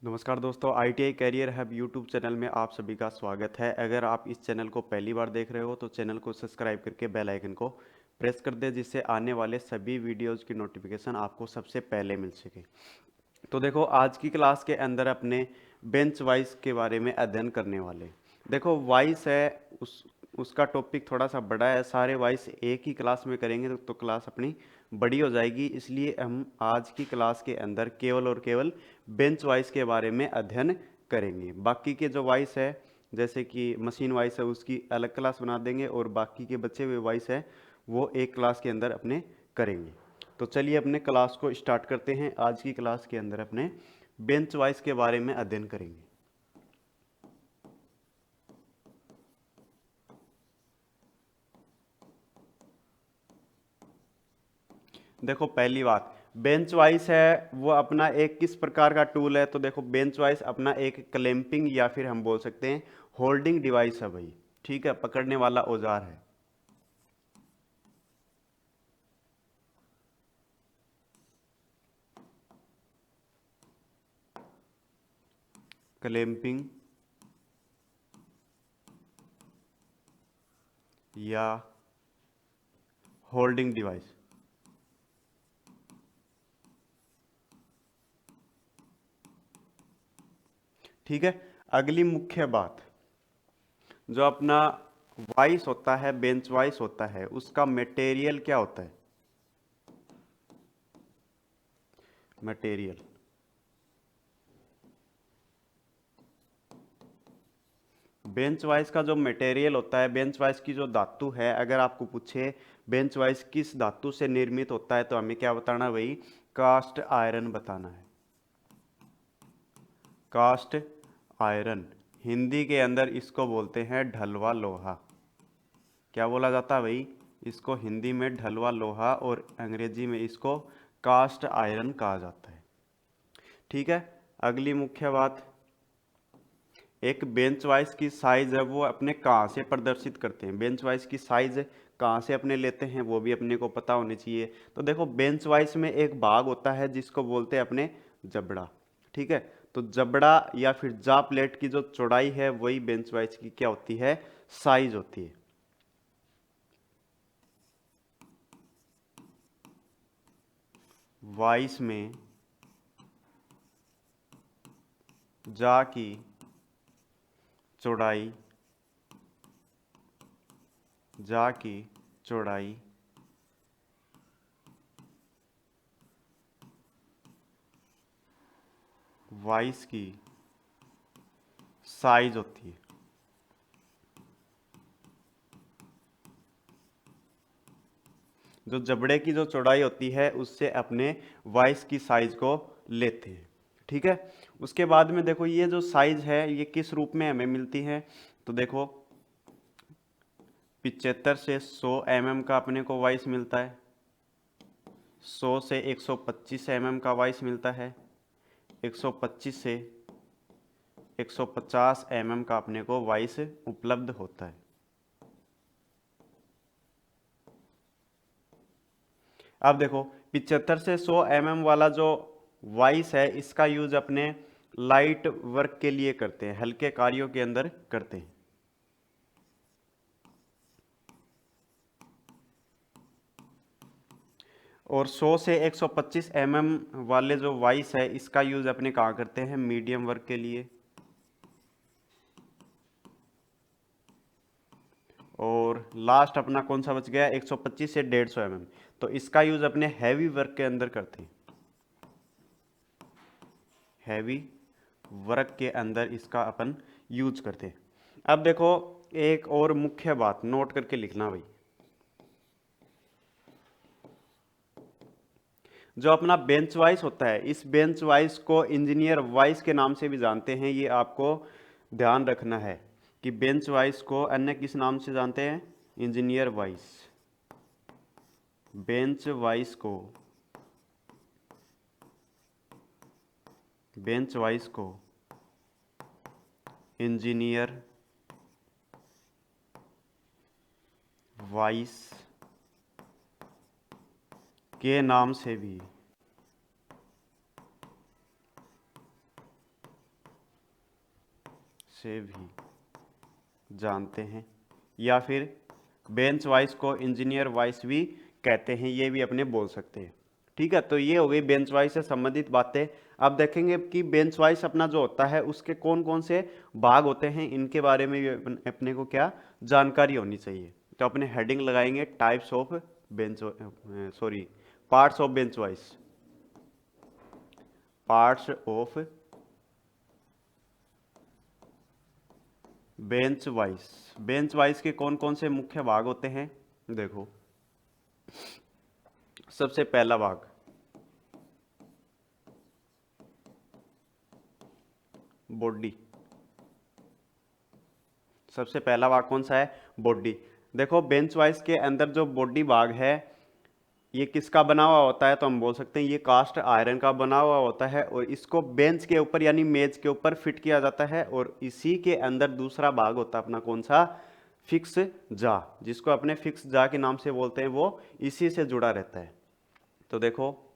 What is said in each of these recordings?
नमस्कार दोस्तों, ITI career hub YouTube channel में आप सभी का स्वागत है। अगर आप इस चैनल को पहली बार देख रहे हो तो चैनल को सब्सक्राइब करके बेल आइकन को प्रेस कर दे, जिससे आने वाले सभी वीडियोज़ की नोटिफिकेशन आपको सबसे पहले मिल सके। तो देखो, आज की क्लास के अंदर अपने बेंच वाइज के बारे में अध्ययन करने वाले। देखो, वाइस है उसका टॉपिक थोड़ा सा बड़ा है। सारे वाइस एक ही क्लास में करेंगे तो क्लास अपनी बड़ी हो जाएगी, इसलिए हम आज की क्लास के अंदर केवल और केवल बेंच वाइस के बारे में अध्ययन करेंगे। बाकी के जो वाइस है, जैसे कि मशीन वाइस है, उसकी अलग क्लास बना देंगे और बाकी के बचे हुए वाइस है वो एक क्लास के अंदर अपने करेंगे। तो चलिए अपने क्लास को स्टार्ट करते हैं। आज की क्लास के अंदर अपने बेंच वाइस के बारे में अध्ययन करेंगे। देखो, पहली बात, बेंच वाइस है वो अपना एक किस प्रकार का टूल है। तो देखो, बेंच वाइस अपना एक क्लैंपिंग या फिर हम बोल सकते हैं होल्डिंग डिवाइस है भाई। ठीक है, पकड़ने वाला औजार है। क्लैंपिंग या होल्डिंग डिवाइस। ठीक है। अगली मुख्य बात, जो अपना वाइस होता है, बेंच वाइस होता है, उसका मटेरियल क्या होता है। मटेरियल, बेंच वाइस का जो मटेरियल होता है, बेंच वाइस की जो धातु है, अगर आपको पूछे बेंच वाइस किस धातु से निर्मित होता है तो हमें क्या बताना है भाई? कास्ट आयरन बताना है। कास्ट आयरन, हिंदी के अंदर इसको बोलते हैं ढलवा लोहा। क्या बोला जाता है भाई? इसको हिंदी में ढलवा लोहा और अंग्रेजी में इसको कास्ट आयरन कहा जाता है। ठीक है। अगली मुख्य बात, एक बेंच वाइज की साइज है वो अपने कहाँ से प्रदर्शित करते हैं। बेंच वाइज की साइज कहाँ से अपने लेते हैं वो भी अपने को पता होनी चाहिए। तो देखो, बेंच वाइज में एक भाग होता है जिसको बोलते हैं अपने जबड़ा। ठीक है। तो जबड़ा या फिर जा प्लेट की जो चौड़ाई है वही बेंच वाइज की क्या होती है? साइज होती है। वाइस में जा की चौड़ाई, जा की चौड़ाई वाइस की साइज होती है। जो जबड़े की जो चौड़ाई होती है उससे अपने वाइस की साइज को लेते हैं। ठीक है। उसके बाद में देखो, ये जो साइज है ये किस रूप में हमें मिलती है। तो देखो, 75 से 100 mm का अपने को वाइस मिलता है। 100 से 125 mm का वाइस मिलता है। 125 से 150 mm का अपने को वाइस उपलब्ध होता है। अब देखो, 75 से 100 mm वाला जो वाइस है इसका यूज अपने लाइट वर्क के लिए करते हैं, हल्के कार्यों के अंदर करते हैं। और 100 से 125 mm वाले जो वाइस है इसका यूज अपने कहाँ करते हैं? मीडियम वर्क के लिए। और लास्ट अपना कौन सा बच गया? 125 से 150 mm। तो इसका यूज अपने हैवी वर्क के अंदर करते हैं। हैवी वर्क के अंदर इसका अपन यूज करते हैं। अब देखो, एक और मुख्य बात नोट करके लिखना भाई। जो अपना बेंच वाइस होता है, इस बेंच वाइस को इंजीनियर वाइस के नाम से भी जानते हैं। ये आपको ध्यान रखना है कि बेंच वाइस को अन्य किस नाम से जानते हैं? Engineer vice. बेंच वाइस को, बेंच वाइस को इंजीनियर वाइस के नाम से भी से भी जानते हैं, या फिर बेंच वाइज को इंजीनियर वाइज भी कहते हैं, ये भी अपने बोल सकते हैं। ठीक है, तो ये हो गई बेंच वाइज से संबंधित बातें। अब देखेंगे कि बेंच वाइज अपना जो होता है उसके कौन कौन से भाग होते हैं, इनके बारे में भी अपने को क्या जानकारी होनी चाहिए। तो अपने हेडिंग लगाएंगे types of bench, sorry, parts of bench wise, parts of bench wise. Bench wise के कौन कौन से मुख्य भाग होते हैं, देखो सबसे पहला भाग बॉडी। सबसे पहला भाग कौन सा है, बॉडी। देखो बेंच वाइज के अंदर जो बॉडी भाग है ये किसका बना हुआ होता है, तो हम बोल सकते हैं ये कास्ट आयरन का बना हुआ होता है, और इसको बेंच के ऊपर यानी मेज के ऊपर फिट किया जाता है। और इसी के अंदर दूसरा भाग होता है अपना कौन सा, फिक्स जा, जिसको अपने फिक्स जा के नाम से बोलते हैं, वो इसी से जुड़ा रहता है। तो देखो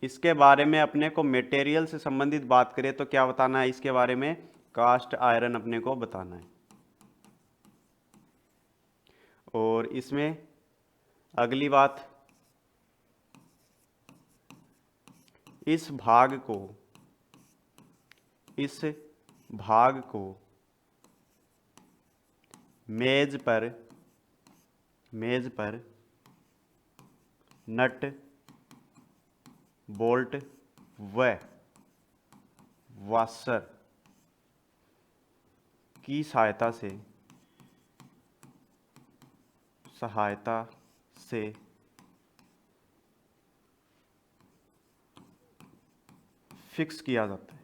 इसके बारे में अपने को मटेरियल से संबंधित बात करें तो क्या बताना है इसके बारे में, कास्ट आयरन अपने को बताना है। और इसमें अगली बात, इस भाग को मेज पर नट बोल्ट व वाशर की सहायता से फिक्स किया जाता है।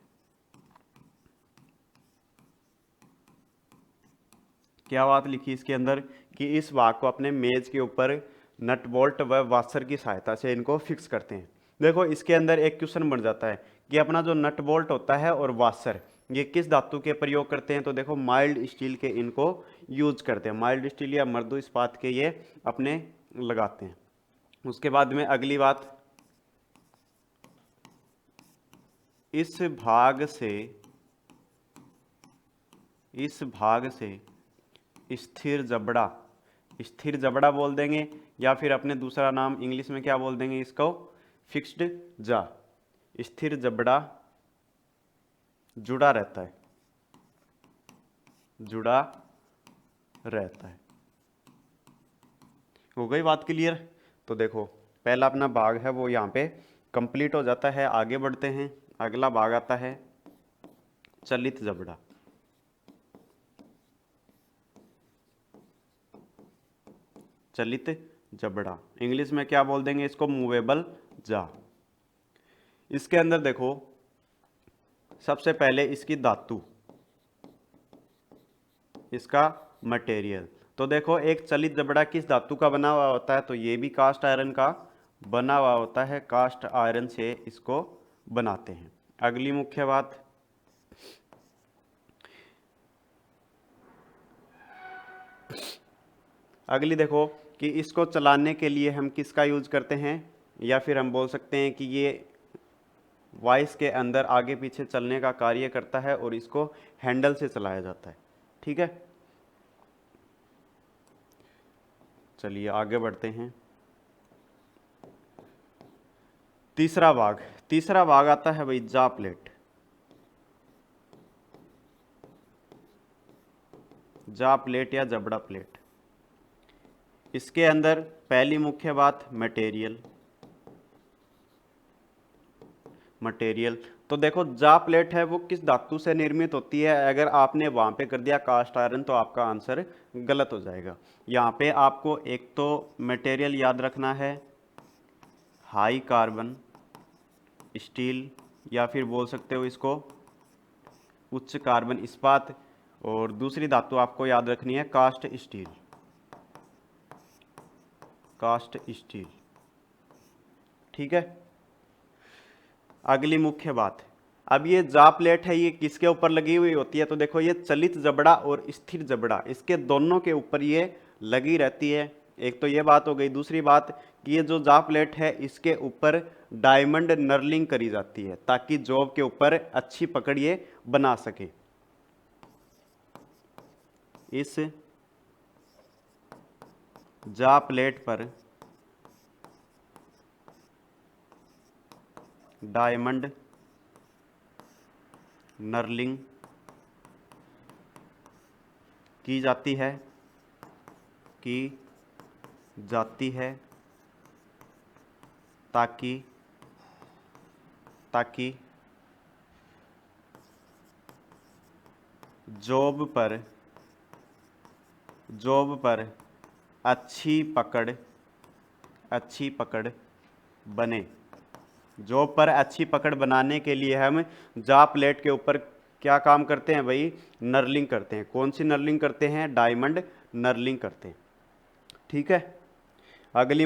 क्या बात लिखी इसके अंदर कि इस भाग को अपने मेज के ऊपर नट बोल्ट व वाशर की सहायता से इनको फिक्स करते हैं। देखो इसके अंदर एक क्वेश्चन बन जाता है कि अपना जो नट बोल्ट होता है और वाशर ये किस धातु के प्रयोग करते हैं, तो देखो माइल्ड स्टील के इनको यूज करते हैं, माइल्ड स्टील या मृदु इस्पात के ये अपने लगाते हैं। उसके बाद में अगली बात, इस भाग से स्थिर जबड़ा बोल देंगे, या फिर अपने दूसरा नाम इंग्लिश में क्या बोल देंगे इसको, फिक्स्ड जा। स्थिर जबड़ा जुड़ा रहता है। हो गई बात क्लियर। तो देखो पहला अपना भाग है वो यहाँ पे कंप्लीट हो जाता है। आगे बढ़ते हैं, अगला भाग आता है चलित जबड़ा। चलित जबड़ा इंग्लिश में क्या बोल देंगे इसको, मूवेबल जा। इसके अंदर देखो सबसे पहले इसकी धातु, इसका मटेरियल। तो देखो एक चलित जबड़ा किस धातु का बना हुआ होता है, तो ये भी कास्ट आयरन का बना हुआ होता है, कास्ट आयरन से इसको बनाते हैं। अगली मुख्य बात, अगली देखो कि इसको चलाने के लिए हम किसका यूज करते हैं, या फिर हम बोल सकते हैं कि ये वाइस के अंदर आगे पीछे चलने का कार्य करता है और इसको हैंडल से चलाया जाता है। ठीक है, चलिए आगे बढ़ते हैं। तीसरा भाग आता है भाई जा प्लेट। जा प्लेट या जबड़ा प्लेट। इसके अंदर पहली मुख्य बात मटेरियल। तो देखो जा प्लेट है वो किस धातु से निर्मित होती है, अगर आपने वहां पे कर दिया कास्ट आयरन तो आपका आंसर गलत हो जाएगा। यहाँ पे आपको एक तो मटेरियल याद रखना है हाई कार्बन स्टील, या फिर बोल सकते हो इसको उच्च कार्बन इस्पात, और दूसरी धातु आपको याद रखनी है कास्ट स्टील। ठीक है, अगली मुख्य बात, अब ये जा प्लेट है ये किसके ऊपर लगी हुई होती है, तो देखो ये चलित जबड़ा और स्थिर जबड़ा इसके दोनों के ऊपर ये लगी रहती है। एक तो ये बात हो गई। दूसरी बात कि ये जो जा प्लेट है इसके ऊपर डायमंड नर्लिंग करी जाती है ताकि जॉब के ऊपर अच्छी पकड़ ये बना सके। इस जा प्लेट पर डायमंड नर्लिंग की जाती है ताकि जॉब पर अच्छी पकड़ बने। जॉब पर अच्छी पकड़ बनाने के लिए हम जा प्लेट के ऊपर क्या काम करते हैं भाई? नर्लिंग करते हैं। कौन सी नर्लिंग करते हैं? डायमंड नर्लिंग करते हैं। ठीक है। अगली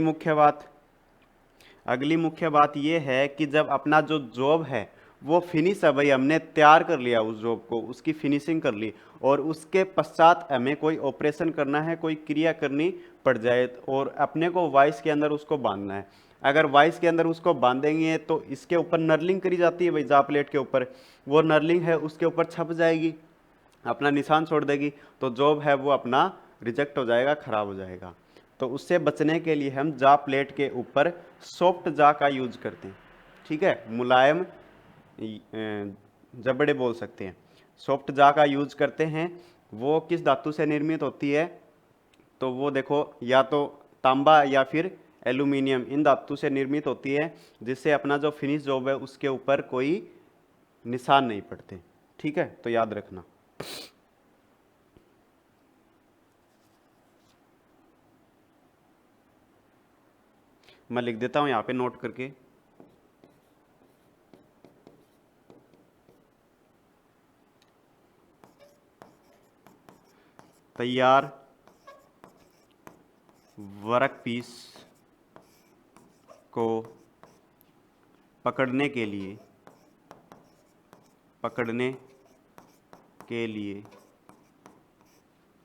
मुख्य बात ये है कि जब अपना जो जॉब है वो फिनिश है भाई, हमने तैयार कर लिया उस जॉब को, उसकी फिनिशिंग कर ली, और उसके पश्चात हमें कोई ऑपरेशन करना है, कोई क्रिया करनी पड़ जाए और अपने को वाइस के अंदर उसको बांधना है। अगर वाइस के अंदर उसको बांधेंगे तो इसके ऊपर नर्लिंग करी जाती है भाई, जा प्लेट के ऊपर। वो नर्लिंग है उसके ऊपर छप जाएगी, अपना निशान छोड़ देगी, तो जॉब है वो अपना रिजेक्ट हो जाएगा, खराब हो जाएगा। तो उससे बचने के लिए हम जा प्लेट के ऊपर सॉफ्ट जा का यूज करते हैं। ठीक है, मुलायम जबड़े बोल सकते हैं। सॉफ्ट जा का यूज करते हैं। वो किस धातु से निर्मित होती है? तो वो देखो, या तो तांबा या फिर एल्यूमिनियम, इन धातु से निर्मित होती है, जिससे अपना जो फिनिश जॉब है उसके ऊपर कोई निशान नहीं पड़ते। ठीक है, तो याद रखना। मैं लिख देता हूं यहां पे नोट करके। तैयार वर्कपीस को पकड़ने के लिए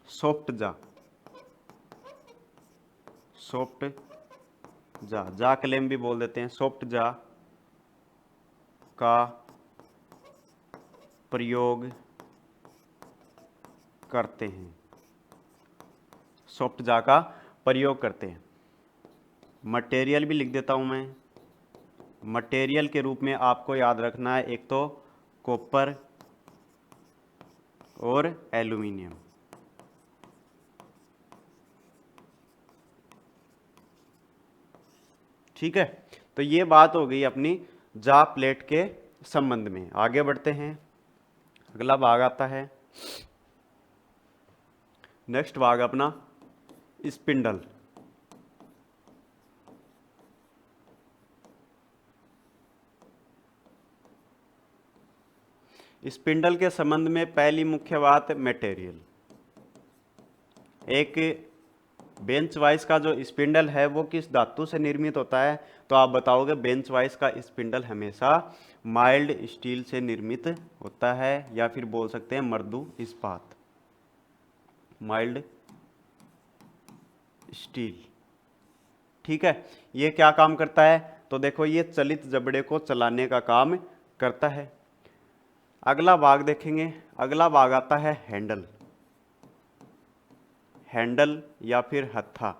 सॉफ्ट जा क्लेम भी बोल देते हैं, सॉफ्ट जा का प्रयोग करते हैं। सॉफ्ट जा का प्रयोग करते हैं। मटेरियल भी लिख देता हूं मैं। मटेरियल के रूप में आपको याद रखना है, एक तो कॉपर और एल्यूमिनियम। ठीक है, तो ये बात हो गई अपनी जा प्लेट के संबंध में। आगे बढ़ते हैं, अगला भाग आता है। नेक्स्ट भाग अपना स्पिंडल। स्पिंडल के संबंध में पहली मुख्य बात, मटेरियल। एक बेंच वाइस का जो स्पिंडल है वो किस धातु से निर्मित होता है? तो आप बताओगे बेंच वाइस का स्पिंडल हमेशा माइल्ड स्टील से निर्मित होता है, या फिर बोल सकते हैं मृदु इस्पात, माइल्ड स्टील। ठीक है, ये क्या काम करता है? तो देखो, ये चलित जबड़े को चलाने का काम करता है। अगला भाग देखेंगे, अगला भाग आता है हैंडल। हैंडल या फिर हत्था।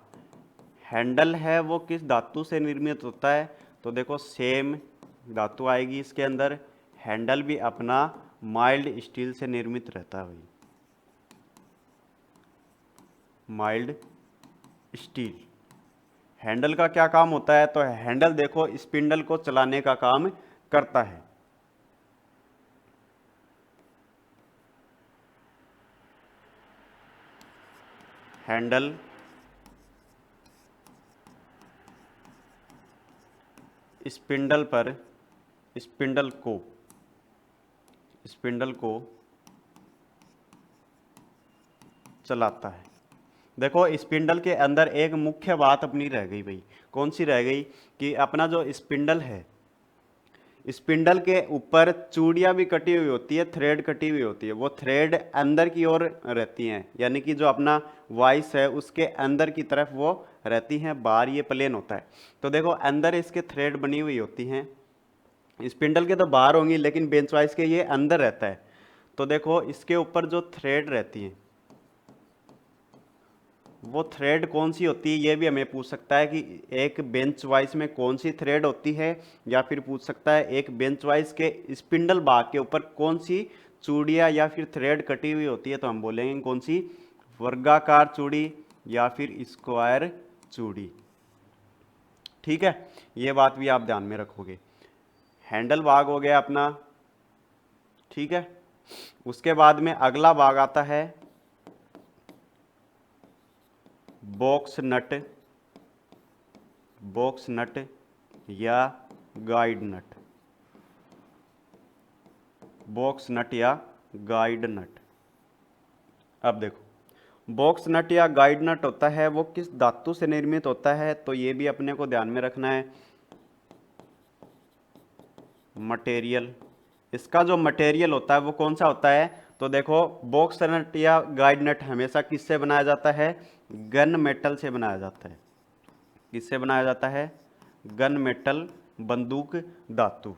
हैंडल है वो किस धातु से निर्मित होता है? तो देखो, सेम धातु आएगी इसके अंदर। हैंडल भी अपना माइल्ड स्टील से निर्मित रहता है भाई, माइल्ड स्टील। हैंडल का क्या काम होता है? तो हैंडल देखो स्पिंडल को चलाने का काम करता है। हैंडल स्पिंडल पर स्पिंडल को चलाता है। देखो, स्पिंडल के अंदर एक मुख्य बात अपनी रह गई भाई। कौन सी रह गई? कि अपना जो स्पिंडल है स्पिंडल के ऊपर चूड़ियाँ भी कटी हुई होती है, थ्रेड कटी हुई होती है, वो थ्रेड अंदर की ओर रहती हैं, यानी कि जो अपना वाइस है उसके अंदर की तरफ वो रहती हैं, बाहर ये प्लेन होता है। तो देखो अंदर इसके थ्रेड बनी हुई होती हैं, स्पिंडल के तो बाहर होंगी लेकिन बेंच वाइस के ये अंदर रहता है। तो देखो इसके ऊपर जो थ्रेड रहती हैं वो थ्रेड कौन सी होती है, ये भी हमें पूछ सकता है कि एक बेंच वाइस में कौन सी थ्रेड होती है, या फिर पूछ सकता है एक बेंच वाइस के स्पिंडल भाग के ऊपर कौन सी चूड़ियाँ या फिर थ्रेड कटी हुई होती है। तो हम बोलेंगे कौन सी, वर्गाकार चूड़ी या फिर स्क्वायर चूड़ी। ठीक है, ये बात भी आप ध्यान में रखोगे। हैंडल भाग हो गया अपना, ठीक है। उसके बाद में अगला भाग आता है बॉक्स नट, बॉक्स नट या गाइड नट, बॉक्स नट या गाइड नट। अब देखो बॉक्स नट या गाइड नट होता है वो किस धातु से निर्मित होता है, तो ये भी अपने को ध्यान में रखना है। मटेरियल, इसका जो मटेरियल होता है वो कौन सा होता है, तो देखो बॉक्स नट या गाइड नट हमेशा किससे बनाया जाता है, गन मेटल से बनाया जाता है। किससे बनाया जाता है, गन मेटल, बंदूक धातु।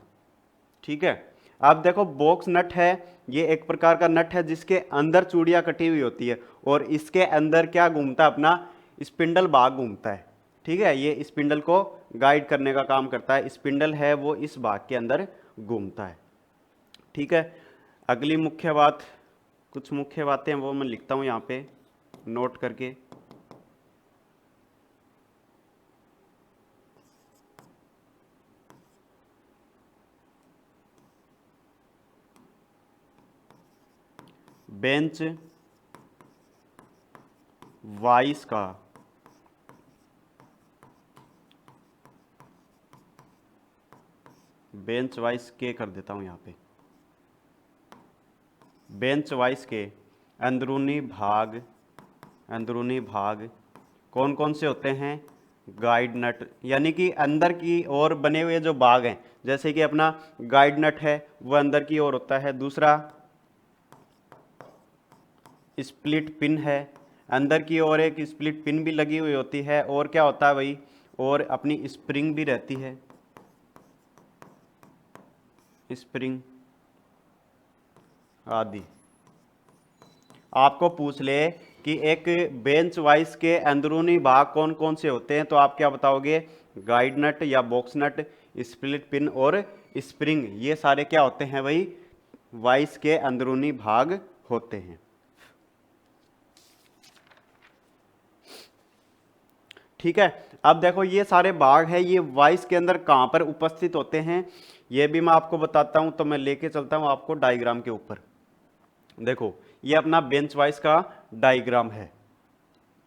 ठीक है, अब देखो बॉक्स नट है, ये एक प्रकार का नट है जिसके अंदर चूड़ियाँ कटी हुई होती है और इसके अंदर क्या घूमता है, अपना स्पिंडल भाग घूमता है। ठीक है, ये स्पिंडल को गाइड करने का काम करता है, स्पिंडल है वो इस भाग के अंदर घूमता है। ठीक है, अगली मुख्य बात, कुछ मुख्य बातें वो मैं लिखता हूँ यहाँ पे नोट करके। बेंच वाइस का बेंच वाइस के कर देता हूं यहाँ पे, बेंच वाइस के अंदरूनी भाग, अंदरूनी भाग कौन कौन से होते हैं, गाइड नट, यानी कि अंदर की ओर बने हुए जो भाग हैं, जैसे कि अपना गाइड नट है वो अंदर की ओर होता है। दूसरा स्प्लिट पिन है, अंदर की ओर एक स्प्लिट पिन भी लगी हुई होती है, और क्या होता है भाई, और अपनी स्प्रिंग भी रहती है, स्प्रिंग आदि। आपको पूछ ले कि एक बेंच वाइस के अंदरूनी भाग कौन कौन से होते हैं, तो आप क्या बताओगे, गाइड नट या बॉक्स नट, स्प्लिट पिन और स्प्रिंग, ये सारे क्या होते हैं भाई, वाइस के अंदरूनी भाग होते हैं। ठीक है, अब देखो ये सारे भाग है ये वाइस के अंदर कहां पर उपस्थित होते हैं, ये भी मैं आपको बताता हूं। तो मैं लेके चलता हूं आपको डायग्राम के ऊपर। देखो ये अपना बेंच वाइस का डायग्राम है।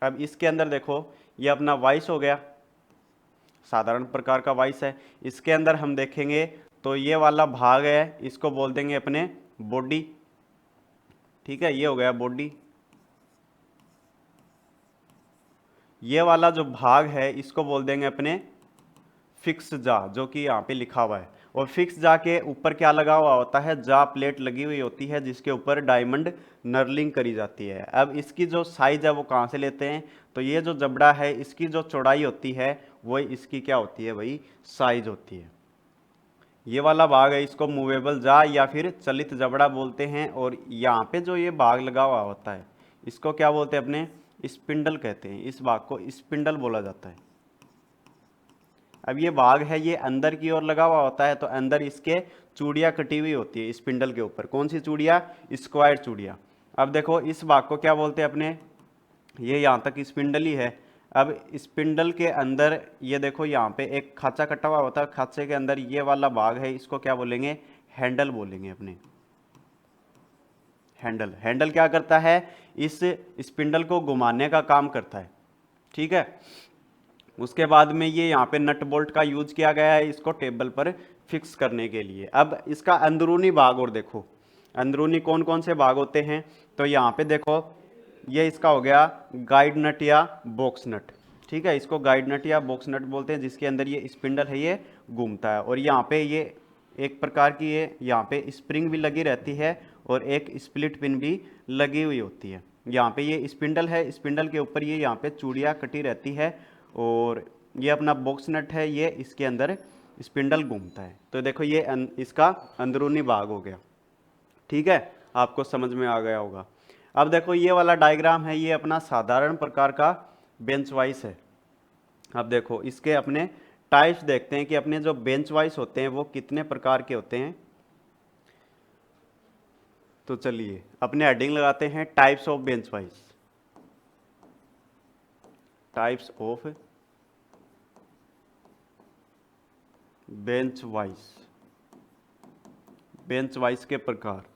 अब इसके अंदर देखो ये अपना वाइस हो गया, साधारण प्रकार का वाइस है। इसके अंदर हम देखेंगे तो ये वाला भाग है, इसको बोल देंगे अपने बॉडी। ठीक है, ये हो गया बॉडी। ये वाला जो भाग है इसको बोल देंगे अपने फिक्स जा, जो कि यहाँ पे लिखा हुआ है। और फिक्स जा के ऊपर क्या लगा हुआ होता है, जा प्लेट लगी हुई होती है जिसके ऊपर डायमंड नर्लिंग करी जाती है। अब इसकी जो साइज है वो कहाँ से लेते हैं, तो ये जो जबड़ा है इसकी जो चौड़ाई होती है वो इसकी क्या होती है भाई, साइज होती है। ये वाला भाग है इसको मूवेबल जा या फिर चलित जबड़ा बोलते हैं। और यहाँ पे जो ये भाग लगा हुआ होता है इसको क्या बोलते हैं, अपने स्पिंडल कहते हैं। इस भाग को स्पिंडल बोला जाता है। अब ये भाग है ये अंदर की ओर लगा हुआ होता है, तो अंदर इसके चूड़ियाँ कटी हुई होती है स्पिंडल के ऊपर। कौन सी चूड़ियाँ, स्क्वायर चूड़ियाँ। अब देखो इस भाग को क्या बोलते हैं अपने, ये यहाँ तक स्पिंडल ही है। अब स्पिंडल के अंदर ये देखो यहाँ पे एक खांचा कटा हुआ होता है, खांचे के अंदर ये वाला भाग है, इसको क्या बोलेंगे, हैंडल बोलेंगे अपने। हैंडल, हैंडल क्या करता है, इस स्पिंडल को घुमाने का काम करता है। ठीक है, उसके बाद में ये यहाँ पे नट बोल्ट का यूज किया गया है इसको टेबल पर फिक्स करने के लिए। अब इसका अंदरूनी भाग और देखो, अंदरूनी कौन कौन से भाग होते हैं, तो यहाँ पे देखो ये इसका हो गया गाइड नट या बॉक्स नट। ठीक है, इसको गाइड नट या बॉक्स नट बोलते हैं, जिसके अंदर ये स्पिंडल है ये घूमता है। और यहाँ पे ये एक प्रकार की ये यहाँ पे स्प्रिंग भी लगी रहती है और एक स्प्लिट पिन भी लगी हुई होती है। यहाँ पे ये स्पिंडल है, स्पिंडल के ऊपर ये यहाँ पे चूड़ियाँ कटी रहती है और ये अपना बॉक्स नट है, ये इसके अंदर स्पिंडल घूमता है। तो देखो ये इसका अंदरूनी भाग हो गया। ठीक है, आपको समझ में आ गया होगा। अब देखो ये वाला डायग्राम है, ये अपना साधारण प्रकार का बेंच वाइस है। अब देखो इसके अपने टाइप्स देखते हैं कि अपने जो बेंच वाइस होते हैं वो कितने प्रकार के होते हैं। तो चलिए अपने हेडिंग लगाते हैं, types of bench vice. Types of bench vice, bench vice के प्रकार।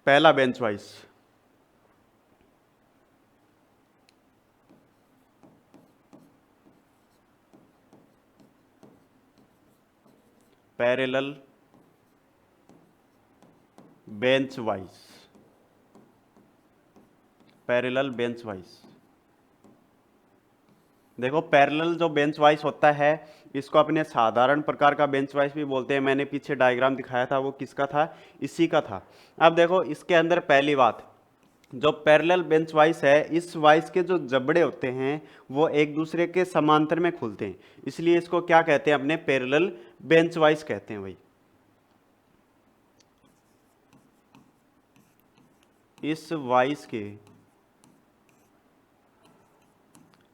पहला bench vice, parallel bench vice, parallel bench vice. देखो पैरेलल जो बेंच वाइस होता है इसको अपने साधारण प्रकार का बेंच वाइस भी बोलते हैं। मैंने पीछे डायग्राम दिखाया था वो किसका था, इसी का था। अब देखो इसके अंदर पहली बात, जो पैरेलल बेंच वाइस है इस वाइस के जो जबड़े होते हैं वो एक दूसरे के समांतर में खुलते हैं, इसलिए इसको क्या कहते हैं, अपने पैरेलल बेंच वाइस कहते हैं भाई। इस वाइस के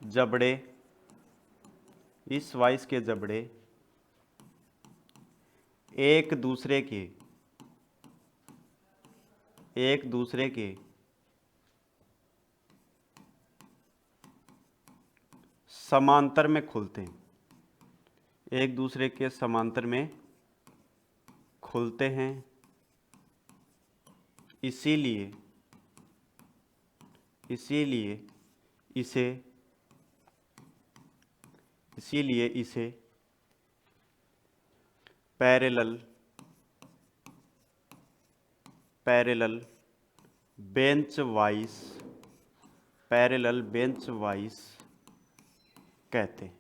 जबड़े, इस वाइस के जबड़े एक दूसरे के समांतर में खुलते हैं, एक दूसरे के समांतर में खुलते हैं, इसीलिए इसे parallel bench vice, parallel bench vice कहते हैं।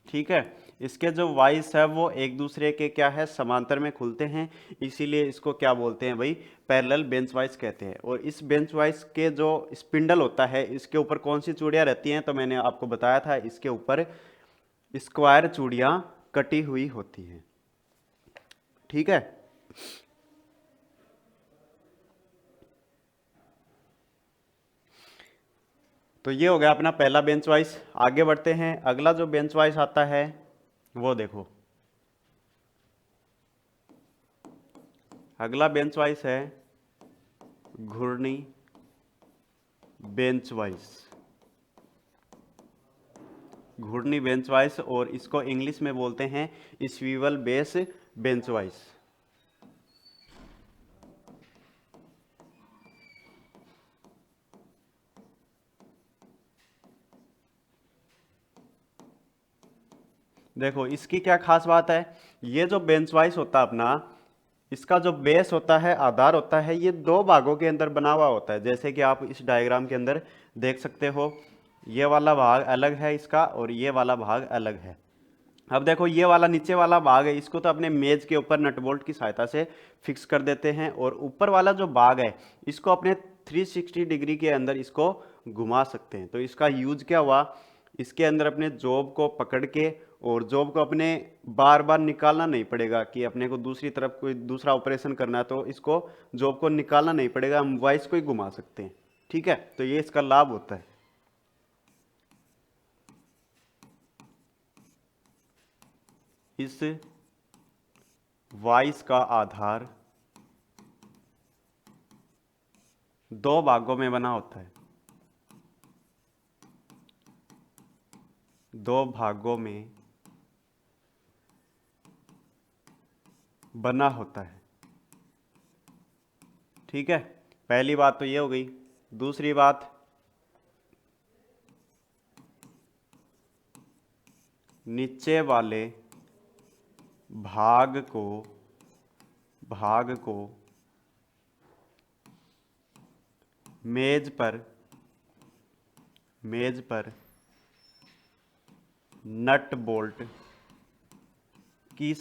ठीक है, इसके जो वाइस है वो एक दूसरे के क्या है, समांतर में खुलते हैं, इसीलिए इसको क्या बोलते हैं भाई, पैरेलल बेंच वाइस कहते हैं। और इस बेंच वाइस के जो स्पिंडल होता है इसके ऊपर कौन सी चूड़ियाँ रहती हैं, तो मैंने आपको बताया था इसके ऊपर स्क्वायर चूड़ियाँ कटी हुई होती हैं। ठीक है, तो ये हो गया अपना पहला बेंच वाइस। आगे बढ़ते हैं, अगला जो बेंच वाइस आता है वो देखो, अगला बेंच वाइस है घूर्णी बेंच वाइस, घूर्णी बेंच वाइस, और इसको इंग्लिश में बोलते हैं स्वीवल बेस बेंच वाइस। देखो इसकी क्या खास बात है, ये जो बेंच वाइस होता है अपना, इसका जो बेस होता है, आधार होता है, ये दो भागों के अंदर बना हुआ होता है। जैसे कि आप इस डायग्राम के अंदर देख सकते हो, ये वाला भाग अलग है इसका और ये वाला भाग अलग है। अब देखो ये वाला नीचे वाला भाग है, इसको तो अपने मेज के ऊपर नट बोल्ट की सहायता से फिक्स कर देते हैं, और ऊपर वाला जो भाग है इसको अपने 360 डिग्री के अंदर इसको घुमा सकते हैं। तो इसका यूज क्या हुआ, इसके अंदर अपने जॉब को पकड़ के, और जॉब को अपने बार बार निकालना नहीं पड़ेगा कि अपने को दूसरी तरफ कोई दूसरा ऑपरेशन करना है, तो इसको जॉब को निकालना नहीं पड़ेगा, हम वाइस को ही घुमा सकते हैं। ठीक है, तो ये इसका लाभ होता है। इस वाइस का आधार दो भागों में बना होता है, दो भागों में बना होता है। ठीक है, पहली बात तो ये हो गई। दूसरी बात, नीचे वाले भाग को मेज पर नट बोल्ट की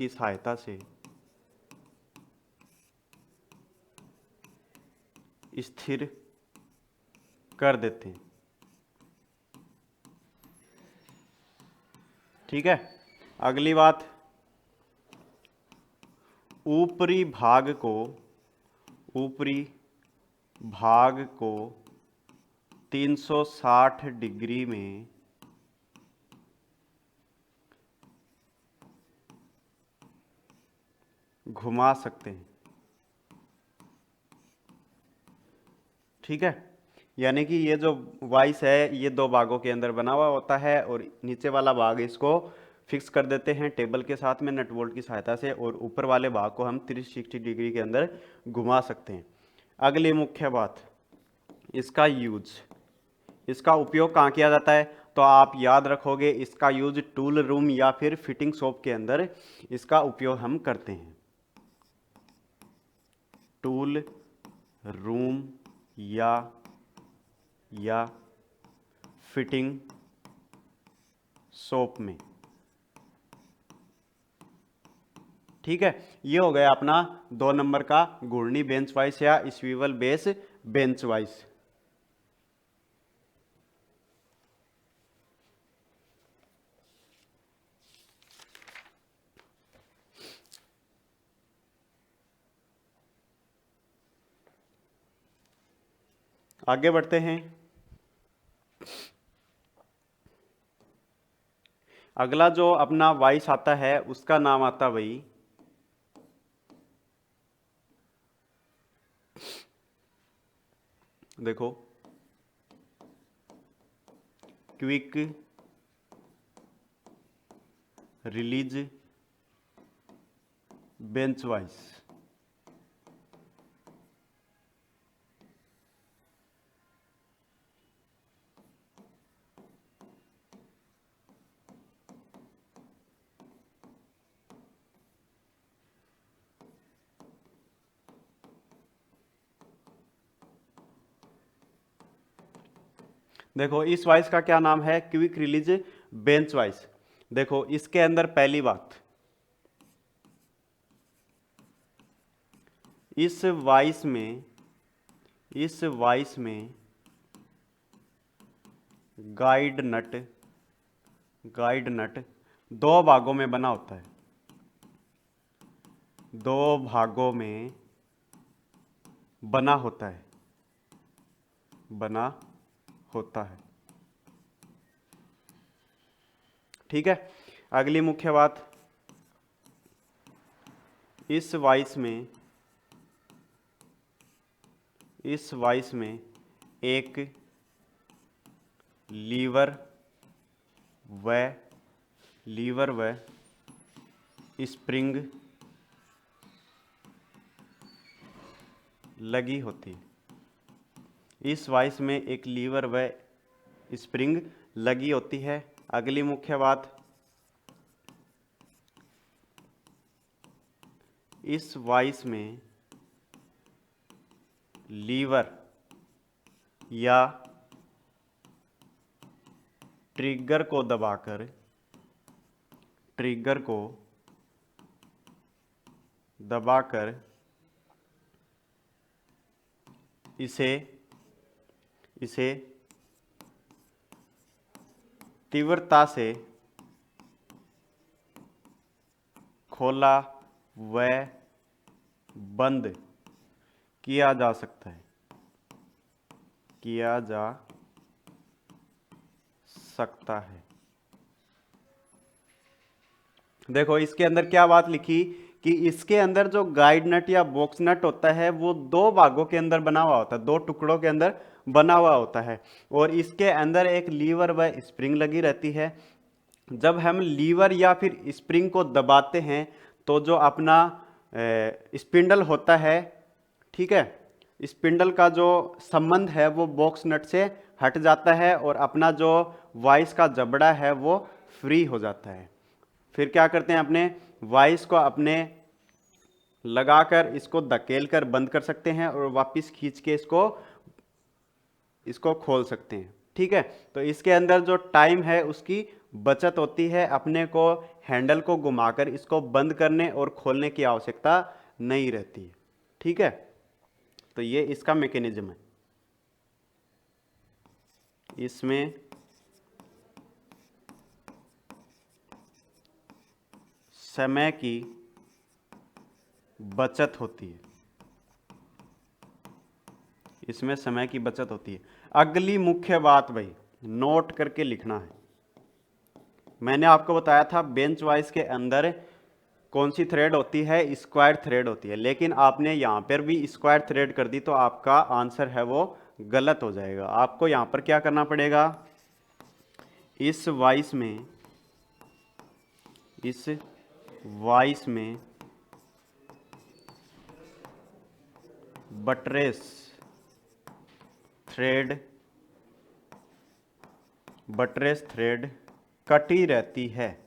सहायता से स्थिर कर देते हैं। ठीक है, अगली बात, ऊपरी भाग को 360 डिग्री में घुमा सकते हैं। ठीक है, यानी कि ये जो वाइस है ये दो भागों के अंदर बना हुआ होता है और नीचे वाला भाग इसको फिक्स कर देते हैं टेबल के साथ में नट बोल्ट की सहायता से, और ऊपर वाले भाग को हम 360 डिग्री के अंदर घुमा सकते हैं। अगली मुख्य बात, इसका उपयोग कहाँ किया जाता है? तो आप याद रखोगे, इसका यूज टूल रूम या फिर फिटिंग शॉप के अंदर इसका उपयोग हम करते हैं। टूल रूम या फिटिंग शॉप में। ठीक है, ये हो गया अपना 2 नंबर का घूर्णी बेंच वाइस या स्वीवल बेस बेंच वाइस। आगे बढ़ते हैं। अगला जो अपना वाइस आता है उसका नाम आता भाई देखो, क्विक रिलीज बेंच वाइस। देखो इस वाइस का क्या नाम है? Quick release bench vice. देखो इसके अंदर पहली बात, इस वाइस में गाइड नट 2 भागों में बना होता है। 2 भागों में बना होता है। ठीक है, अगली मुख्य बात, इस वाइस में एक लीवर व स्प्रिंग लगी होती है। इस वाइस में एक लीवर व स्प्रिंग लगी होती है। अगली मुख्य बात, इस वाइस में लीवर या ट्रिगर को दबाकर इसे तीव्रता से खोला व बंद किया जा सकता है। देखो इसके अंदर क्या बात लिखी कि इसके अंदर जो गाइड नट या बॉक्स नट होता है वो 2 भागों के अंदर बना हुआ होता है, 2 टुकड़ों के अंदर बना हुआ होता है, और इसके अंदर एक लीवर व स्प्रिंग लगी रहती है। जब हम लीवर या फिर स्प्रिंग को दबाते हैं तो जो अपना स्पिंडल होता है, ठीक है, स्पिंडल का जो संबंध है वो बॉक्स नट से हट जाता है और अपना जो वाइस का जबड़ा है वो फ्री हो जाता है। फिर क्या करते हैं, अपने वाइस को अपने लगाकर इसको धकेल कर बंद कर सकते हैं और वापस खींच के इसको खोल सकते हैं। ठीक है, तो इसके अंदर जो टाइम है उसकी बचत होती है, अपने को हैंडल को घुमाकर इसको बंद करने और खोलने की आवश्यकता नहीं रहती है। ठीक है, तो ये इसका मैकेनिज्म है। इसमें समय की बचत होती है, इसमें समय की बचत होती है। अगली मुख्य बात भाई नोट करके लिखना है। मैंने आपको बताया था बेंच वाइज के अंदर कौन सी थ्रेड होती है, स्क्वायर थ्रेड होती है, लेकिन आपने यहां पर भी स्क्वायर थ्रेड कर दी तो आपका आंसर है वो गलत हो जाएगा। आपको यहां पर क्या करना पड़ेगा, इस वाइस में बटरेस थ्रेड कटी रहती है।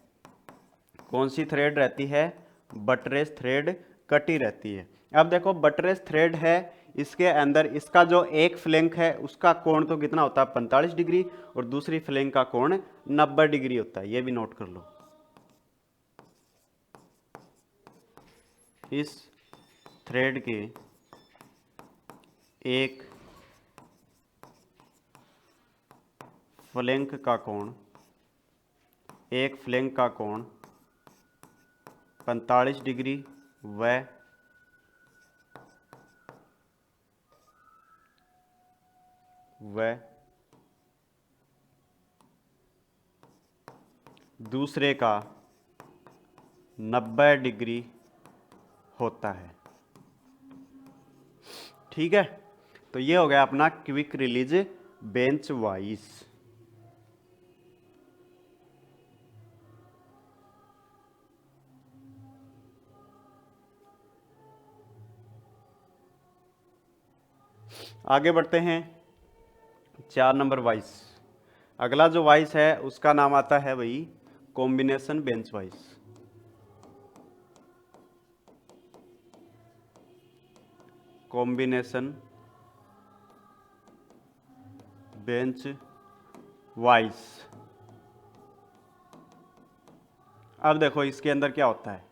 कौन सी थ्रेड रहती है, बटरेस थ्रेड कटी रहती है। अब देखो बटरेस थ्रेड है, इसके अंदर इसका जो एक फ्लैंक है उसका कोण तो कितना होता है 45 डिग्री और दूसरी फ्लैंक का कोण 90 डिग्री होता है, ये भी नोट कर लो। इस थ्रेड के एक फ्लैंक का कोण 45 डिग्री व दूसरे का 90 डिग्री होता है। ठीक है, तो ये हो गया अपना क्विक रिलीज बेंच वाइज। आगे बढ़ते हैं 4 नंबर वाइस। अगला जो वाइस है उसका नाम आता है भाई combination bench vice. Combination bench vice. अब देखो इसके अंदर क्या होता है,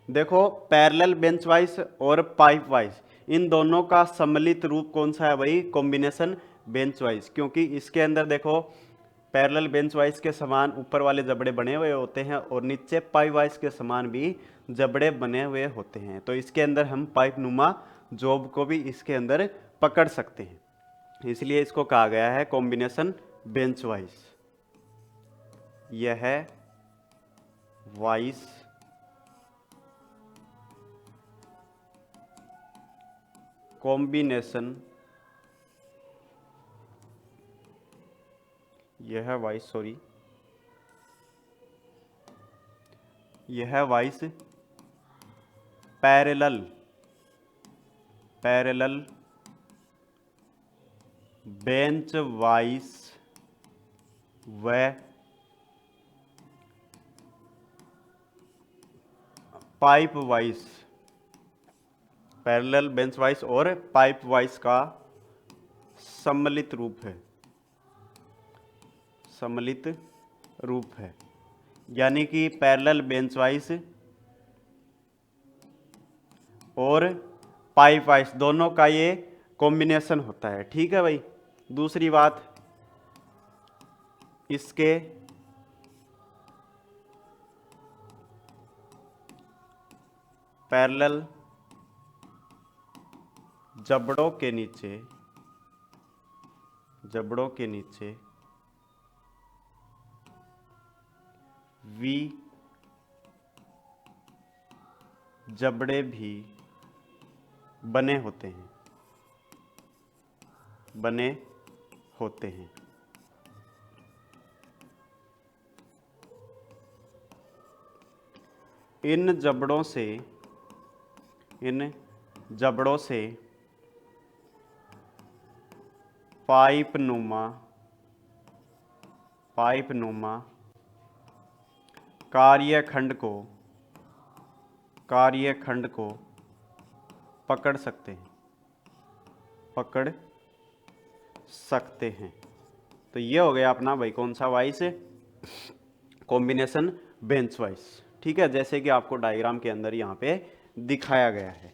देखो पैरेलल बेंच वाइस और पाइप वाइस इन दोनों का सम्मिलित रूप कौन सा है भाई, कॉम्बिनेशन बेंच वाइस। क्योंकि इसके अंदर देखो पैरेलल बेंच वाइस के समान ऊपर वाले जबड़े बने हुए होते हैं और नीचे पाइप वाइस के समान भी जबड़े बने हुए होते हैं, तो इसके अंदर हम पाइप नुमा जॉब को भी इसके अंदर पकड़ सकते हैं, इसलिए इसको कहा गया है कॉम्बिनेशन बेंच वाइस। यह है वाइस कॉम्बिनेशन, यह है वाइस यह है वाइस पैरेलल बेंच वाइस व pipe vice. Parallel bench vice और पाइप वाइस का सम्मिलित रूप है, यानी कि पैरेलल बेंच वाइस और पाइप वाइस दोनों का ये कॉम्बिनेशन होता है। ठीक है भाई, दूसरी बात इसके पैरेलल जबड़ों के नीचे वी जबड़े भी बने होते हैं। इन जबड़ों से पाइप नुमा कार्यखंड को कार्यखंड को पकड़ सकते हैं। तो ये हो गया अपना भाई कौन सा वाइस, कॉम्बिनेशन बेंच वाइस। ठीक है, जैसे कि आपको डायग्राम के अंदर यहाँ पे दिखाया गया है।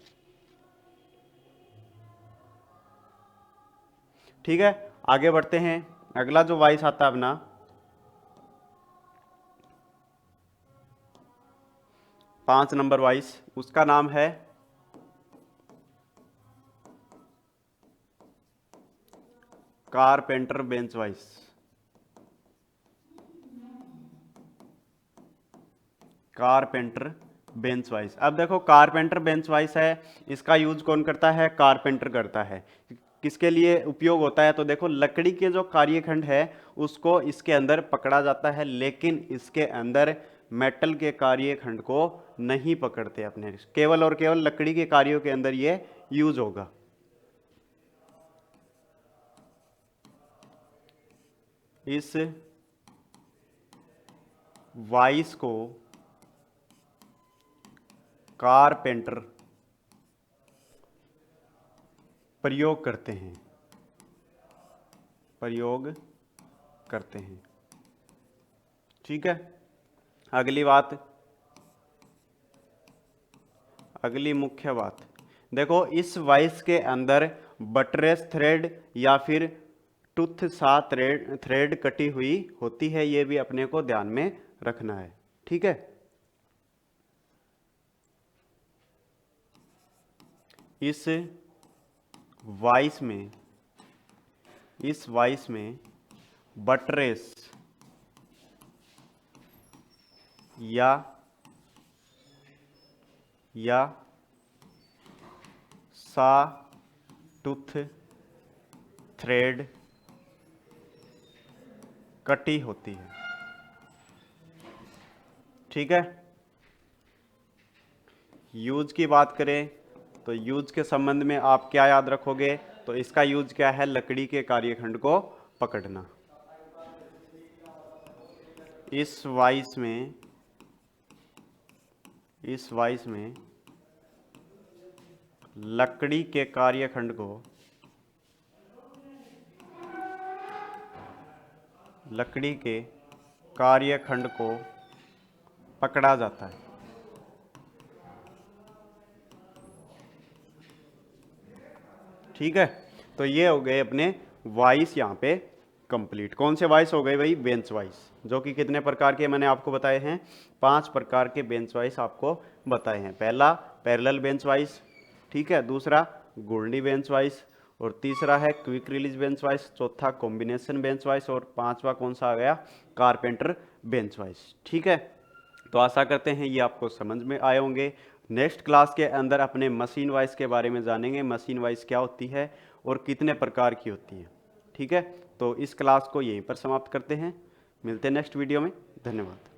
ठीक है, आगे बढ़ते हैं। अगला जो वाइस आता है अपना 5 नंबर वाइस, उसका नाम है carpenter bench vice. Carpenter bench vice. अब देखो कारपेंटर बेंच वाइस है, इसका यूज कौन करता है? कारपेंटर करता है। किसके लिए उपयोग होता है? तो देखो लकड़ी के जो कार्यखंड है उसको इसके अंदर पकड़ा जाता है, लेकिन इसके अंदर मेटल के कार्यखंड को नहीं पकड़ते अपने, केवल और केवल लकड़ी के कार्यों के अंदर ये यूज होगा। इस वाइस को कारपेंटर प्रयोग करते हैं। ठीक है, अगली मुख्य बात देखो, इस वाइस के अंदर बटरेस थ्रेड या फिर टूथ सा थ्रेड कटी हुई होती है, ये भी अपने को ध्यान में रखना है। ठीक है, इस वाइस में बटरेस या सा टूथ थ्रेड कटी होती है। ठीक है, यूज की बात करें तो यूज के संबंध में आप क्या याद रखोगे? तो इसका यूज क्या है? लकड़ी के कार्यखंड को पकड़ना। इस वाइस में लकड़ी के कार्यखंड को पकड़ा जाता है। ठीक है, तो ये हो गए अपने वाइस यहाँ पे कंप्लीट। कौन से वाइस हो गए भाई? बेंच वाइस, जो कि कितने प्रकार के मैंने आपको बताए हैं? 5 प्रकार के बेंच वाइस आपको बताए हैं। पहला पैरेलल बेंच वाइस, ठीक है, दूसरा घूर्णी बेंच वाइस, और तीसरा है क्विक रिलीज बेंच वाइस, चौथा कॉम्बिनेशन बेंच वाइस, और पांचवा कौन सा आ गया? Carpenter bench vice. ठीक है, तो आशा करते हैं ये आपको समझ में आए होंगे। नेक्स्ट क्लास के अंदर अपने मशीन वाइस के बारे में जानेंगे, मशीन वाइस क्या होती है और कितने प्रकार की होती है। ठीक है, तो इस क्लास को यहीं पर समाप्त करते हैं, मिलते हैं नेक्स्ट वीडियो में। धन्यवाद।